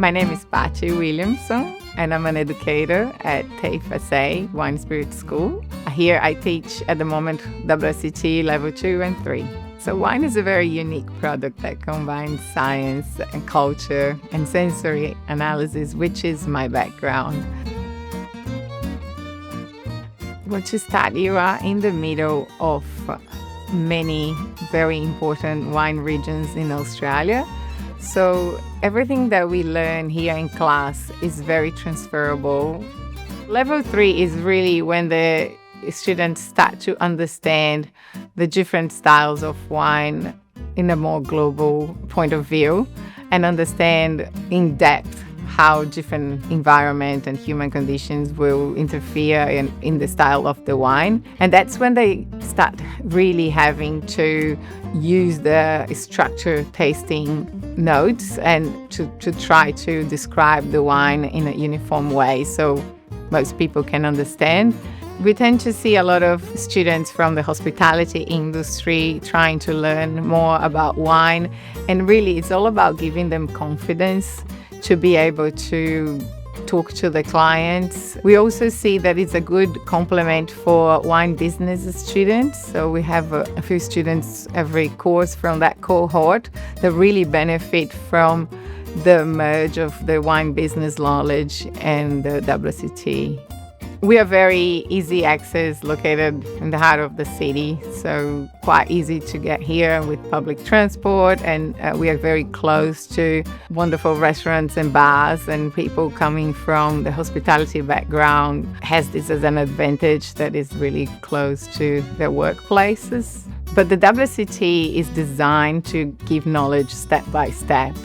My name is Patricia Williamson, and I'm an educator at TAFE SA Wine Spirit School. Here I teach at the moment WSET Level 2 and 3. So wine is a very unique product that combines science and culture and sensory analysis, which is my background. Once you start, you are in the middle of many very important wine regions in Australia. So everything that we learn here in class is very transferable. Level 3 is really when the students start to understand the different styles of wine in a more global point of view and understand in depth how different environment and human conditions will interfere in the style of the wine. And that's when they start really having to use the structure tasting notes and to try to describe the wine in a uniform way so most people can understand. We tend to see a lot of students from the hospitality industry trying to learn more about wine, and really it's all about giving them confidence to be able to talk to the clients. We also see that it's a good complement for wine business students. So we have a few students every course from that cohort that really benefit from the merge of the wine business knowledge and the WSET. We are very easy access, located in the heart of the city, so quite easy to get here with public transport, and we are very close to wonderful restaurants and bars, and people coming from the hospitality background has this as an advantage that is really close to their workplaces. But the WSET is designed to give knowledge step by step.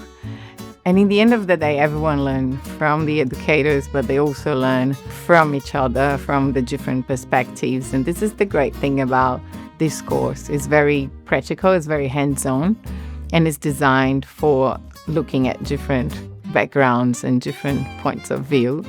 And in the end of the day, everyone learns from the educators, but they also learn from each other, from the different perspectives. And this is the great thing about this course. It's very practical, it's very hands-on, and it's designed for looking at different backgrounds and different points of view.